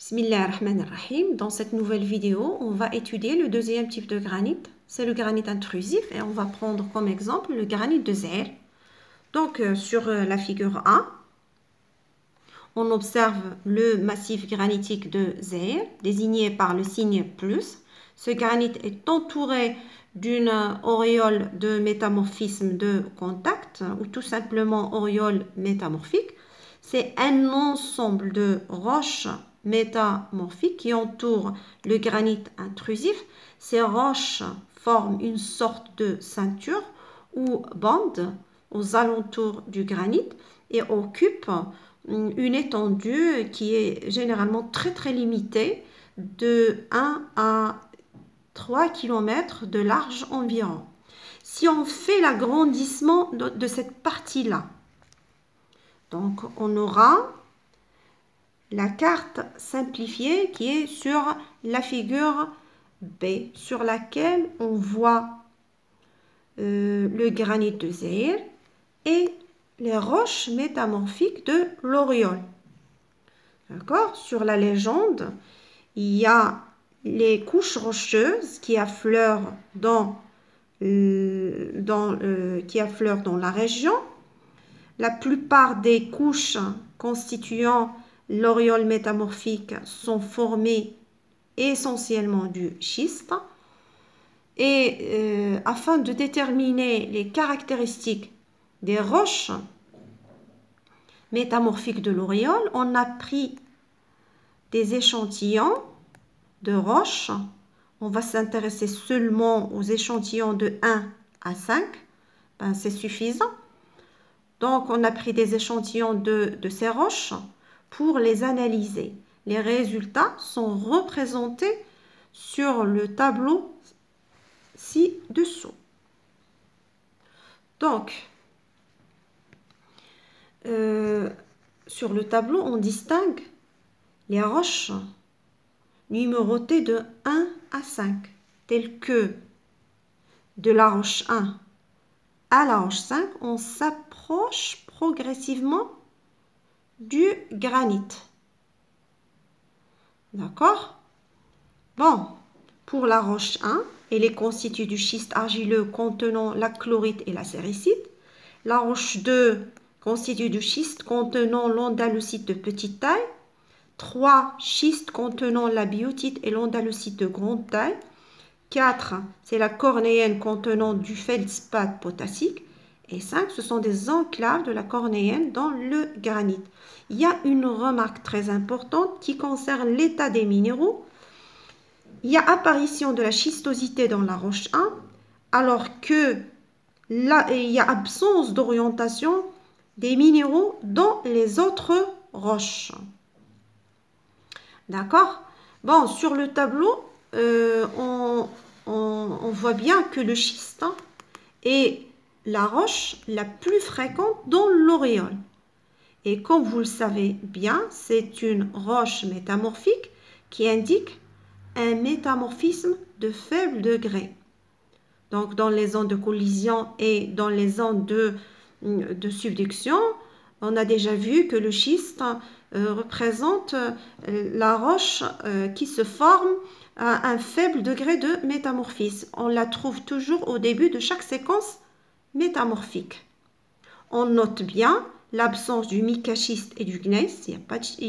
Bismillahirrahmanirrahim. Dans cette nouvelle vidéo, on va étudier le deuxième type de granit. C'est le granit intrusif et on va prendre comme exemple le granit de Zaïre. Donc sur la figure A, on observe le massif granitique de Zaïre, désigné par le signe plus. Ce granit est entouré d'une auréole de métamorphisme de contact ou tout simplement auréole métamorphique. C'est un ensemble de roches métamorphiques qui entourent le granit intrusif. Ces roches forment une sorte de ceinture ou bande aux alentours du granit et occupent une étendue qui est généralement très limitée de 1 à 3 km de large environ. Si on fait l'agrandissement de cette partie-là, donc on aura la carte simplifiée qui est sur la figure B, sur laquelle on voit le granit de Zaïre et les roches métamorphiques de l'auréole. D'accord? Sur la légende, il y a les couches rocheuses qui affleurent dans la région. La plupart des couches constituant l'auréole métamorphique sont formées essentiellement du schiste. Et afin de déterminer les caractéristiques des roches métamorphiques de l'auréole, on a pris des échantillons de roches. On va s'intéresser seulement aux échantillons de 1 à 5. Ben, c'est suffisant. Donc, on a pris des échantillons de ces roches pour les analyser. Les résultats sont représentés sur le tableau ci-dessous. Donc, sur le tableau, on distingue les roches numérotées de 1 à 5, telles que de la roche 1 à la roche 5, on s'approche progressivement du granit. D'accord? Bon, pour la roche 1, elle est constituée du schiste argileux contenant la chlorite et la séricite. La roche 2 constituée du schiste contenant l'andalusite de petite taille. 3 schistes contenant la biotite et l'andalusite de grande taille. 4, c'est la cornéenne contenant du feldspath potassique. Et 5, ce sont des enclaves de la cornéenne dans le granit. Il y a une remarque très importante qui concerne l'état des minéraux. Il y a apparition de la schistosité dans la roche 1, alors que là, il y a absence d'orientation des minéraux dans les autres roches. D'accord? Bon, sur le tableau, on voit bien que le schiste est la roche la plus fréquente dans l'auréole. Et comme vous le savez bien, c'est une roche métamorphique qui indique un métamorphisme de faible degré. Donc, dans les zones de collision et dans les zones de subduction, on a déjà vu que le schiste représente la roche qui se forme à un faible degré de métamorphisme. On la trouve toujours au début de chaque séquence métamorphique. On note bien l'absence du micaschiste et du gneiss. Il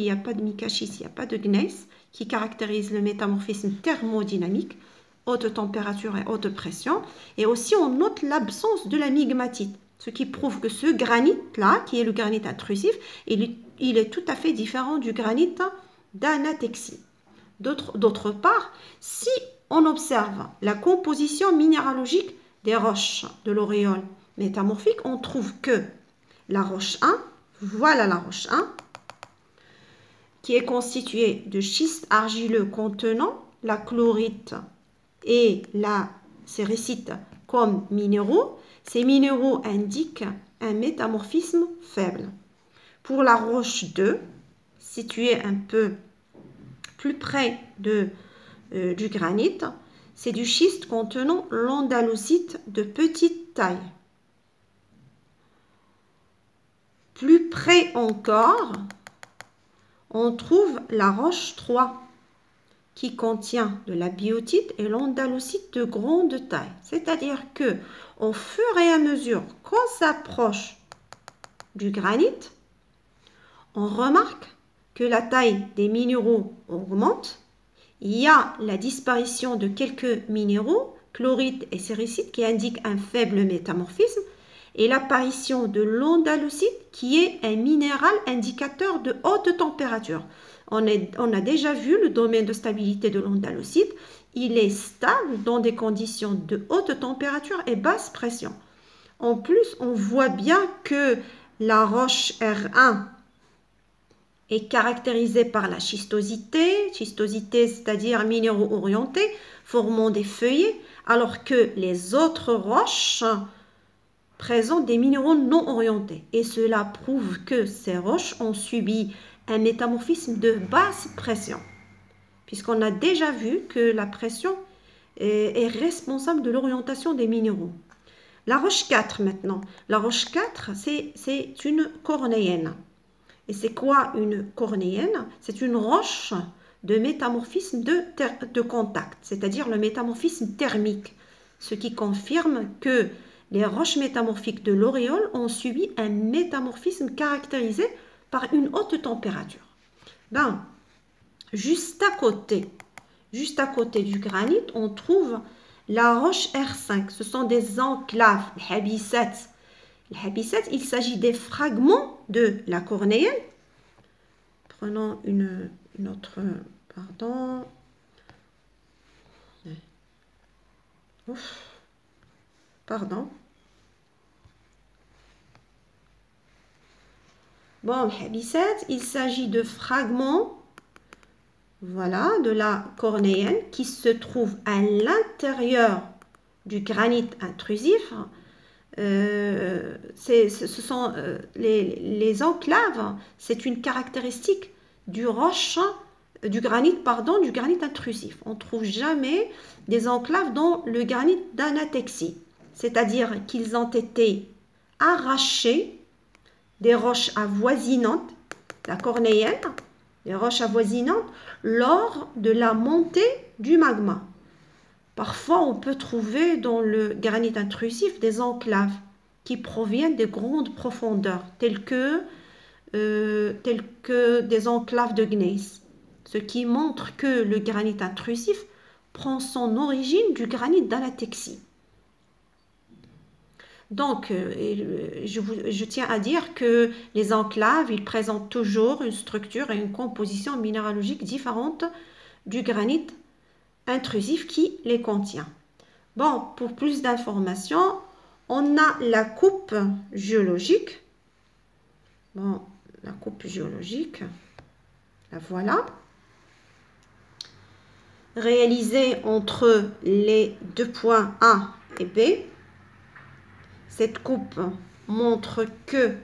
n'y a pas de micaschiste, il n'y a pas de gneiss qui caractérise le métamorphisme thermodynamique, haute température et haute pression. Et aussi, on note l'absence de la migmatite, ce qui prouve que ce granit-là, qui est le granit intrusif, il est tout à fait différent du granit d'anatexie. D'autre part, si on observe la composition minéralogique des roches de l'auréole métamorphique, on trouve que la roche 1, voilà la roche 1, qui est constituée de schiste argileux contenant la chlorite et la séricite comme minéraux. Ces minéraux indiquent un métamorphisme faible. Pour la roche 2, située un peu plus près du granit, c'est du schiste contenant l'andalusite de petite taille. Plus près encore, on trouve la roche 3 qui contient de la biotite et l'andalocite de grande taille. C'est-à-dire que au fur et à mesure qu'on s'approche du granit, on remarque que la taille des minéraux augmente. Il y a la disparition de quelques minéraux, chlorite et séricite, qui indiquent un faible métamorphisme, et l'apparition de l'andalocite, qui est un minéral indicateur de haute température. On a déjà vu le domaine de stabilité de l'andalocite. Il est stable dans des conditions de haute température et basse pression. En plus, on voit bien que la roche R1 est caractérisée par la schistosité, c'est-à-dire minéraux orientés, formant des feuillets, alors que les autres roches présentent des minéraux non orientés. Et cela prouve que ces roches ont subi un métamorphisme de basse pression, puisqu'on a déjà vu que la pression est responsable de l'orientation des minéraux. La roche 4 maintenant. La roche 4, c'est une cornéenne. Et c'est quoi une cornéenne? C'est une roche de métamorphisme de contact, c'est-à-dire le métamorphisme thermique, ce qui confirme que les roches métamorphiques de l'auréole ont subi un métamorphisme caractérisé par une haute température. Ben, juste à côté du granit, on trouve la roche R5. Ce sont des enclaves, les habissats. Les habissats, il s'agit des fragments de la cornéenne. Prenons une autre, pardon. Ouf. Pardon. Bon, les habissats, il s'agit de fragments, voilà, de la cornéenne qui se trouve à l'intérieur du granit intrusif. Ce sont les enclaves, c'est une caractéristique du granit intrusif. On ne trouve jamais des enclaves dans le granit d'anatexie, c'est-à-dire qu'ils ont été arrachés des roches avoisinantes, la cornéenne, des roches avoisinantes, lors de la montée du magma. Parfois, on peut trouver dans le granit intrusif des enclaves qui proviennent de grandes profondeurs, telles que des enclaves de gneiss, ce qui montre que le granit intrusif prend son origine du granit d'anatexie. Donc, je tiens à dire que les enclaves, ils présentent toujours une structure et une composition minéralogique différente du granit intrusif qui les contient. Bon, pour plus d'informations, on a la coupe géologique. Bon, la coupe géologique, la voilà. Réalisée entre les deux points A et B. Cette coupe montre que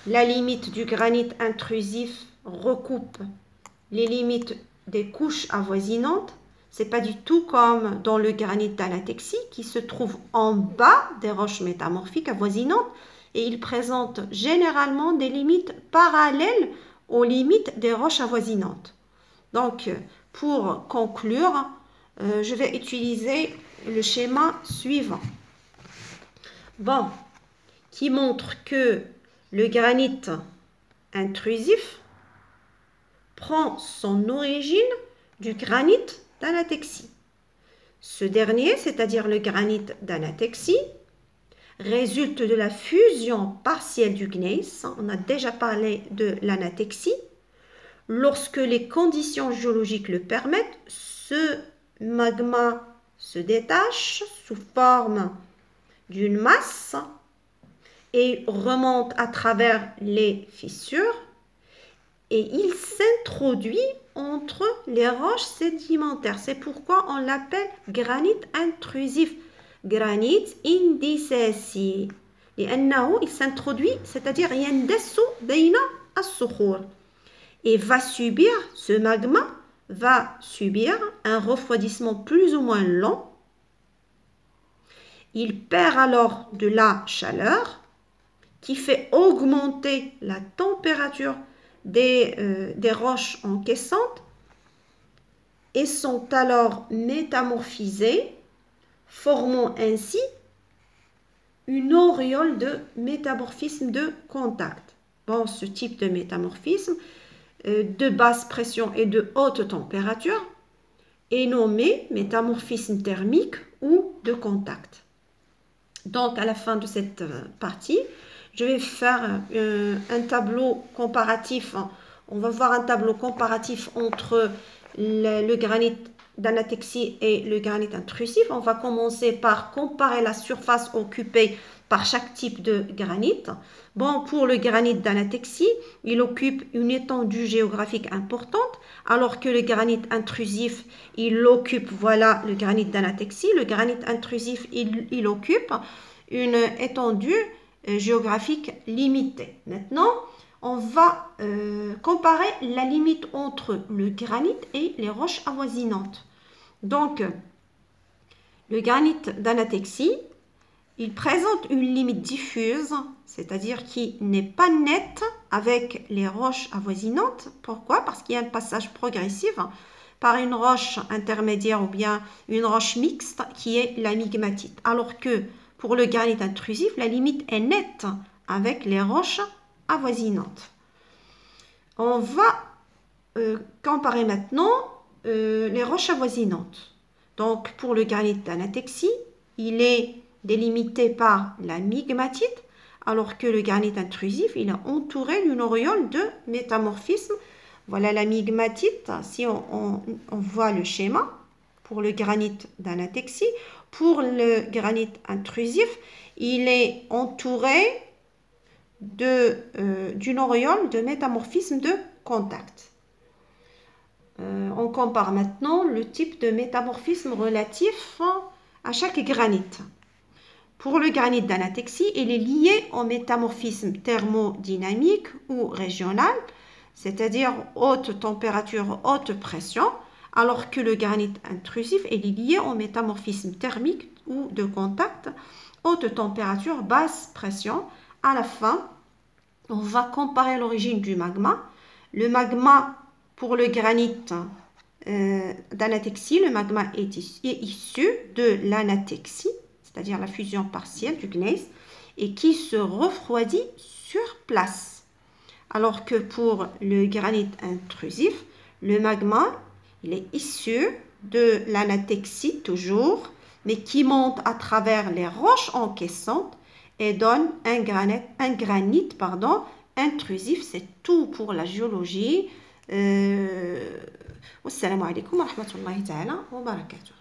la limite du granit intrusif recoupe les limites des couches avoisinantes. C'est pas du tout comme dans le granit d'anatexie qui se trouve en bas des roches métamorphiques avoisinantes et il présente généralement des limites parallèles aux limites des roches avoisinantes. Donc, pour conclure, je vais utiliser le schéma suivant. Bon, qui montre que le granit intrusif prend son origine du granit d'anatexie. Ce dernier, c'est-à-dire le granit d'anatexie, résulte de la fusion partielle du gneiss. On a déjà parlé de l'anatexie. Lorsque les conditions géologiques le permettent, ce magma se détache sous forme d'une masse et remonte à travers les fissures et il s'introduit entre les roches sédimentaires. C'est pourquoi on l'appelle granit intrusif, granit indisasi. لأنه il s'introduit, c'est-à-dire يندس بين الصخور et ce magma va subir un refroidissement plus ou moins lent. Il perd alors de la chaleur qui fait augmenter la température des roches encaissantes et sont alors métamorphisées, formant ainsi une auréole de métamorphisme de contact. Bon, ce type de métamorphisme de basse pression et de haute température est nommé métamorphisme thermique ou de contact. Donc, à la fin de cette partie, je vais faire un tableau comparatif. On va voir un tableau comparatif entre le granit d'anatexie et le granit intrusif. On va commencer par comparer la surface occupée par chaque type de granit. Bon, pour le granit d'anatexie, il occupe une étendue géographique importante, alors que le granit intrusif, il occupe, voilà le granit d'anatexie, le granit intrusif, il occupe une étendue géographique limitée. Maintenant, on va comparer la limite entre le granit et les roches avoisinantes. Donc, le granit d'anatexie, il présente une limite diffuse, c'est-à-dire qui n'est pas nette avec les roches avoisinantes. Pourquoi? Parce qu'il y a un passage progressif par une roche intermédiaire ou bien une roche mixte qui est la migmatite. Alors que pour le granit intrusif, la limite est nette avec les roches avoisinantes. On va comparer maintenant les roches avoisinantes. Donc, pour le granit d'anatexie, il est délimité par la migmatite, alors que le granit intrusif, il est entouré d'une auréole de métamorphisme. Voilà la migmatite, si on voit le schéma pour le granit d'anatexie. Pour le granit intrusif, il est entouré d'une auréole de métamorphisme de contact. On compare maintenant le type de métamorphisme relatif à chaque granit. Pour le granit d'anatexie, il est lié au métamorphisme thermodynamique ou régional, c'est-à-dire haute température, haute pression, alors que le granit intrusif est lié au métamorphisme thermique ou de contact, haute température, basse pression. À la fin, on va comparer l'origine du magma. Le magma, pour le granit d'anatexie, le magma est issu de l'anatexie, c'est-à-dire la fusion partielle du gneiss, et qui se refroidit sur place. Alors que pour le granit intrusif, le magma, il est issu de l'anatexie toujours, mais qui monte à travers les roches encaissantes et donne un granit intrusif. C'est tout pour la géologie. Wassalamu alaikum wa rahmatullahi ta'ala wa barakatuh.